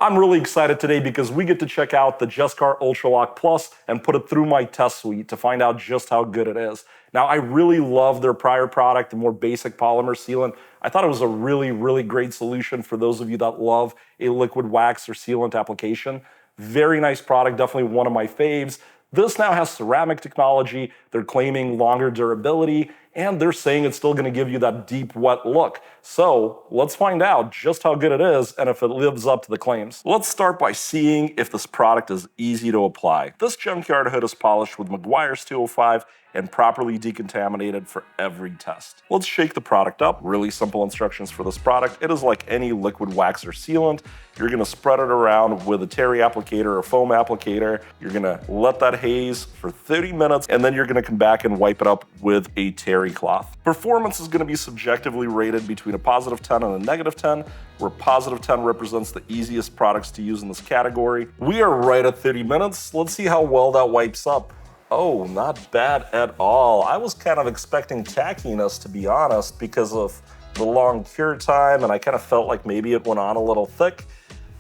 I'm really excited today because we get to check out the Jescar Ultra Lock Plus and put it through my test suite to find out just how good it is. Now, I really love their prior product, the more basic polymer sealant. I thought it was a really great solution for those of you that love a liquid wax or sealant application. Very nice product, definitely one of my faves. This now has ceramic technology. They're claiming longer durability, and they're saying it's still gonna give you that deep, wet look. So let's find out just how good it is and if it lives up to the claims. Let's start by seeing if this product is easy to apply. This junkyard hood is polished with Meguiar's 205 and properly decontaminated for every test. Let's shake the product up. Really simple instructions for this product. It is like any liquid wax or sealant. You're gonna spread it around with a terry applicator or foam applicator. You're gonna let that haze for 30 minutes, and then you're gonna come back and wipe it up with a terry cloth. Performance is gonna be subjectively rated between a positive 10 and a negative 10, where positive 10 represents the easiest products to use in this category. We are right at 30 minutes. Let's see how well that wipes up. Oh, not bad at all. I was kind of expecting tackiness, to be honest, because of the long cure time, and I kind of felt like maybe it went on a little thick,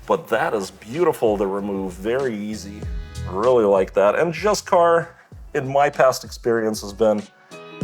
but that is beautiful to remove, very easy. I really like that. And Jescar, in my past experience, has been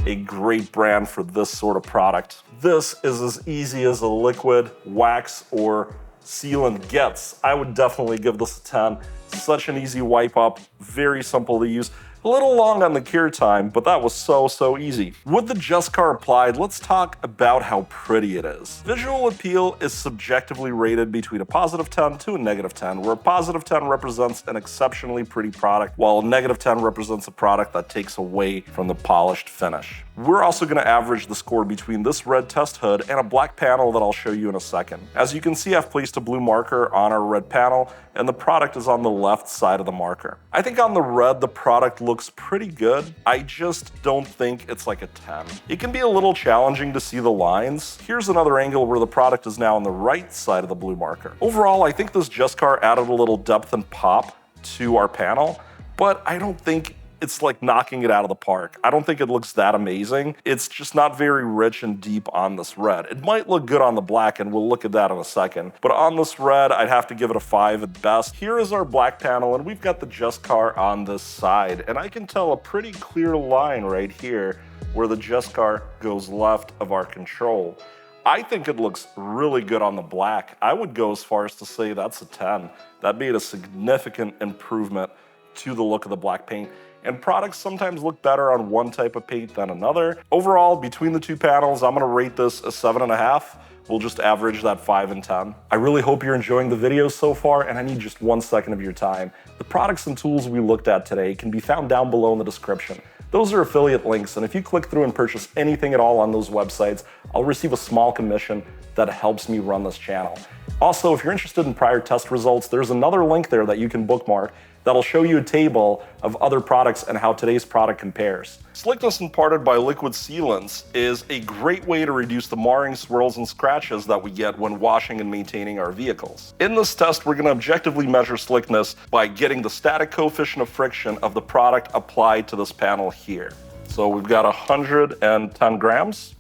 a great brand for this sort of product. This is as easy as a liquid wax or sealant gets. I would definitely give this a 10. Such an easy wipe up, very simple to use. A little long on the cure time, but that was so easy. With the Jescar applied, let's talk about how pretty it is. Visual appeal is subjectively rated between a positive 10 to a negative 10, where a positive 10 represents an exceptionally pretty product, while a negative 10 represents a product that takes away from the polished finish. We're also going to average the score between this red test hood and a black panel that I'll show you in a second. As you can see, I've placed a blue marker on our red panel, and the product is on the left side of the marker. I think on the red, the product looks pretty good. I just don't think it's like a 10. It can be a little challenging to see the lines. Here's another angle where the product is now on the right side of the blue marker. Overall, I think this Jescar added a little depth and pop to our panel, but I don't think it's like knocking it out of the park. I don't think it looks that amazing. It's just not very rich and deep on this red. It might look good on the black, and we'll look at that in a second. But on this red, I'd have to give it a 5 at best. Here is our black panel, and we've got the Jescar on this side. And I can tell a pretty clear line right here where the Jescar goes left of our control. I think it looks really good on the black. I would go as far as to say that's a 10. That made a significant improvement to the look of the black paint. And products sometimes look better on one type of paint than another. Overall, between the two panels, I'm gonna rate this a 7.5. We'll just average that 5 and 10. I really hope you're enjoying the videos so far, and I need just 1 second of your time. The products and tools we looked at today can be found down below in the description. Those are affiliate links, and if you click through and purchase anything at all on those websites, I'll receive a small commission that helps me run this channel. Also, if you're interested in prior test results, there's another link there that you can bookmark that'll show you a table of other products and how today's product compares. Slickness imparted by liquid sealants is a great way to reduce the marring, swirls, and scratches that we get when washing and maintaining our vehicles. In this test, we're going to objectively measure slickness by getting the static coefficient of friction of the product applied to this panel here. So we've got 110 grams,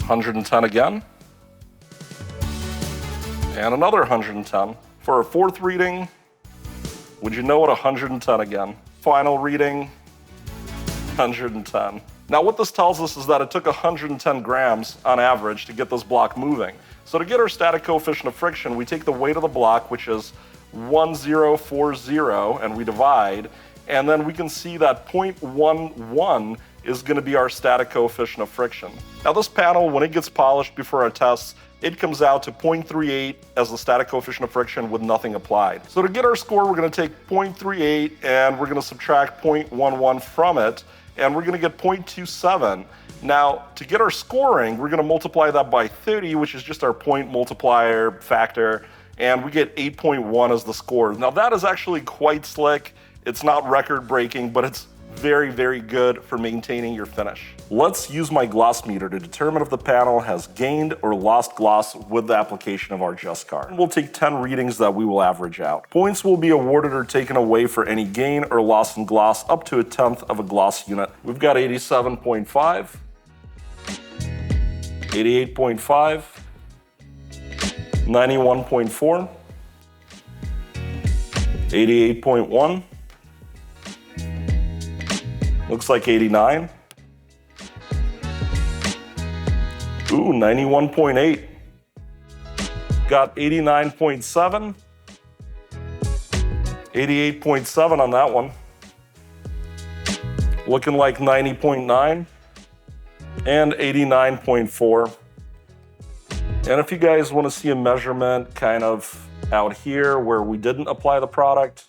110 again, and another 110. For our fourth reading, would you know what, 110 again. Final reading, 110. Now what this tells us is that it took 110 grams on average to get this block moving. So to get our static coefficient of friction, we take the weight of the block, which is 1040, and we divide, and then we can see that 0.11 is going to be our static coefficient of friction. Now this panel, when it gets polished before our tests, it comes out to 0.38 as the static coefficient of friction with nothing applied. So to get our score, we're going to take 0.38 and we're going to subtract 0.11 from it, and we're going to get 0.27. Now, to get our scoring, we're going to multiply that by 30, which is just our point multiplier factor, and we get 8.1 as the score. Now that is actually quite slick. It's not record-breaking, but it's very good for maintaining your finish. Let's use my gloss meter to determine if the panel has gained or lost gloss with the application of our Jescar. We'll take 10 readings that we will average out. Points will be awarded or taken away for any gain or loss in gloss up to 1/10 of a gloss unit. We've got 87.5, 88.5, 91.4, 88.1. Looks like 89. Ooh, 91.8. Got 89.7. 88.7 on that one. Looking like 90.9 and 89.4. And if you guys want to see a measurement kind of out here where we didn't apply the product,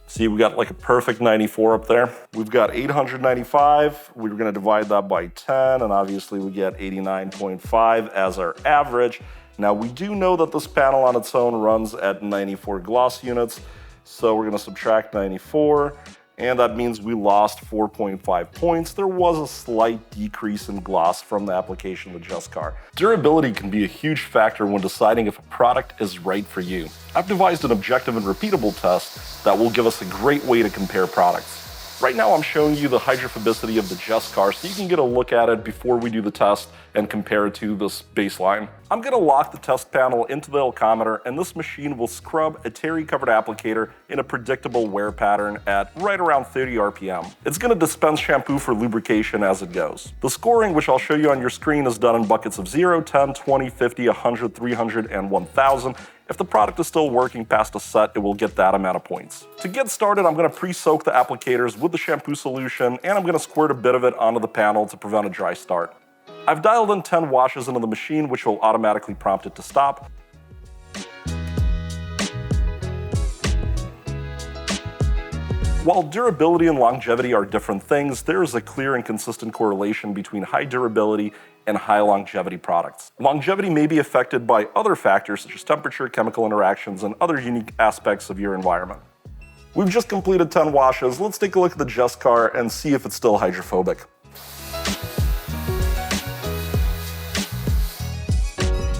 see, we got like a perfect 94 up there. We've got 895. We're going to divide that by 10, and obviously we get 89.5 as our average. Now, we do know that this panel on its own runs at 94 gloss units, so we're going to subtract 94, and that means we lost 4.5 points. There was a slight decrease in gloss from the application of the Jescar. Durability can be a huge factor when deciding if a product is right for you. I've devised an objective and repeatable test that will give us a great way to compare products. Right now I'm showing you the hydrophobicity of the Jescar so you can get a look at it before we do the test and compare it to this baseline. I'm going to lock the test panel into the alcometer, and this machine will scrub a terry-covered applicator in a predictable wear pattern at right around 30 RPM. It's going to dispense shampoo for lubrication as it goes. The scoring, which I'll show you on your screen, is done in buckets of 0, 10, 20, 50, 100, 300, and 1000. If the product is still working past a set, it will get that amount of points. To get started, I'm going to pre-soak the applicators with the shampoo solution, and I'm going to squirt a bit of it onto the panel to prevent a dry start. I've dialed in 10 washes into the machine, which will automatically prompt it to stop. While durability and longevity are different things, there is a clear and consistent correlation between high durability and high longevity products. Longevity may be affected by other factors such as temperature, chemical interactions, and other unique aspects of your environment. We've just completed 10 washes. Let's take a look at the Jescar and see if it's still hydrophobic.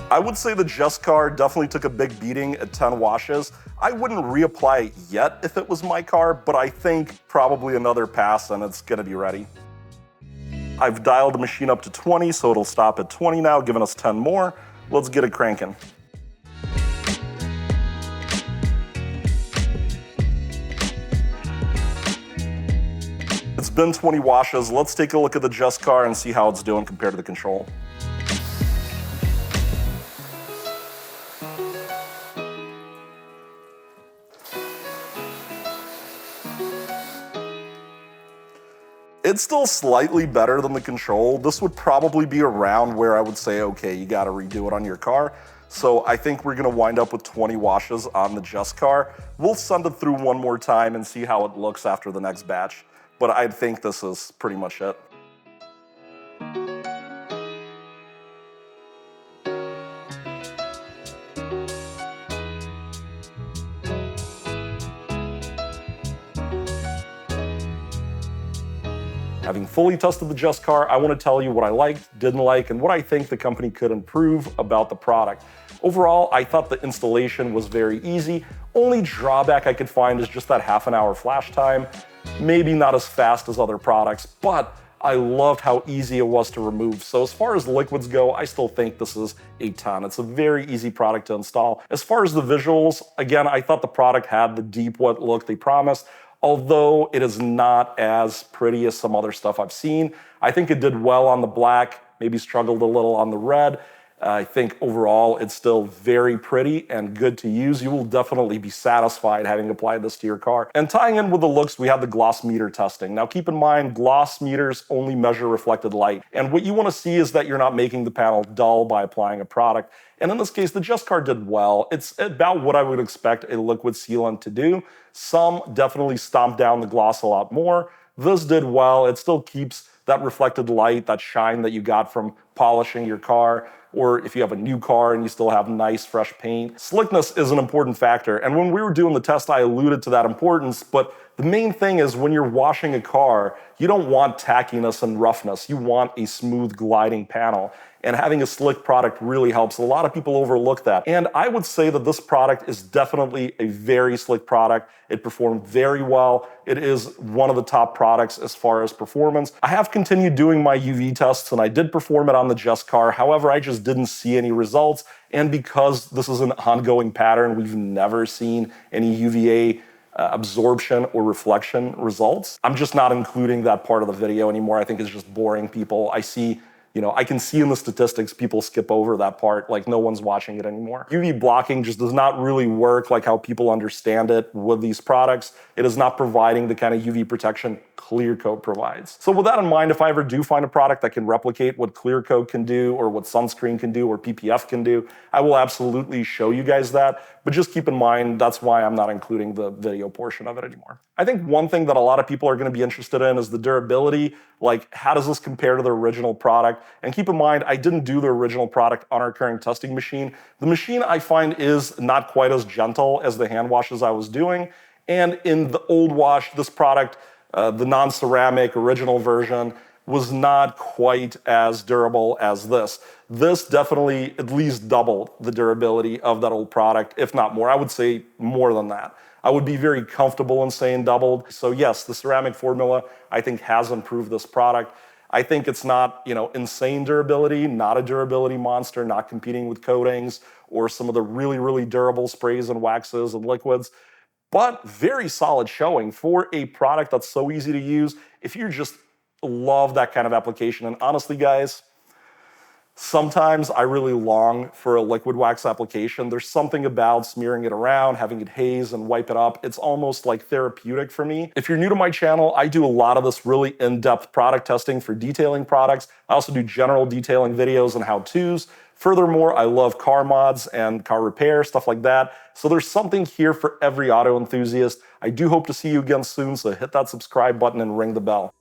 I would say the Jescar definitely took a big beating at 10 washes. I wouldn't reapply it yet if it was my car, but I think probably another pass and it's gonna be ready. I've dialed the machine up to 20, so it'll stop at 20 now, giving us 10 more. Let's get it cranking. It's been 20 washes. Let's take a look at the Jescar and see how it's doing compared to the control. It's still slightly better than the control. This would probably be around where I would say, okay, you gotta redo it on your car. So I think we're gonna wind up with 20 washes on the Jescar. We'll send it through one more time and see how it looks after the next batch. But I think this is pretty much it. Having fully tested the Jescar, I want to tell you what I liked, didn't like, and what I think the company could improve about the product. Overall, I thought the installation was very easy. Only drawback I could find is just that half-an-hour flash time. Maybe not as fast as other products, but I loved how easy it was to remove. So as far as liquids go, I still think this is a 10. It's a very easy product to install. As far as the visuals, again, I thought the product had the deep wet look they promised. Although it is not as pretty as some other stuff I've seen. I think it did well on the black, maybe struggled a little on the red. I think overall it's still very pretty and good to use. You will definitely be satisfied having applied this to your car. And tying in with the looks, we have the gloss meter testing. Now keep in mind, gloss meters only measure reflected light. And what you want to see is that you're not making the panel dull by applying a product. And in this case, the Jescar did well. It's about what I would expect a liquid sealant to do. Some definitely stomped down the gloss a lot more. This did well. It still keeps that reflected light, that shine that you got from polishing your car, or if you have a new car and you still have nice fresh paint. Slickness is an important factor, and when we were doing the test, I alluded to that importance, but the main thing is when you're washing a car, you don't want tackiness and roughness. You want a smooth gliding panel. And having a slick product really helps. A lot of people overlook that. And I would say that this product is definitely a very slick product. It performed very well. It is one of the top products as far as performance. I have continued doing my UV tests and I did perform it on the Jescar. However, I just didn't see any results. And because this is an ongoing pattern, we've never seen any UVA absorption or reflection results. I'm just not including that part of the video anymore. I think it's just boring people. I see, I can see in the statistics people skip over that part, like no one's watching it anymore. UV blocking just does not really work like how people understand it with these products. It is not providing the kind of UV protection clear coat provides. So with that in mind, if I ever do find a product that can replicate what clear coat can do or what sunscreen can do or PPF can do, I will absolutely show you guys that. But just keep in mind, that's why I'm not including the video portion of it anymore. I think one thing that a lot of people are going to be interested in is the durability. Like, how does this compare to the original product? And keep in mind, I didn't do the original product on our current testing machine. The machine I find is not quite as gentle as the hand washes I was doing. And in the old wash, this product, the non-ceramic original version, was not quite as durable as this. This definitely at least doubled the durability of that old product, if not more. I would say more than that. I would be very comfortable in saying doubled. So yes, the ceramic formula, I think, has improved this product. I think it's not, insane durability, not a durability monster, not competing with coatings or some of the really, really durable sprays and waxes and liquids, but very solid showing for a product that's so easy to use. If you just love that kind of application, and honestly, guys, sometimes I really long for a liquid wax application. There's something about smearing it around, having it haze and wipe it up. It's almost like therapeutic for me. If you're new to my channel, I do a lot of this really in-depth product testing for detailing products. I also do general detailing videos and how-tos. Furthermore, I love car mods and car repair, stuff like that. So there's something here for every auto enthusiast. I do hope to see you again soon, so hit that subscribe button and ring the bell.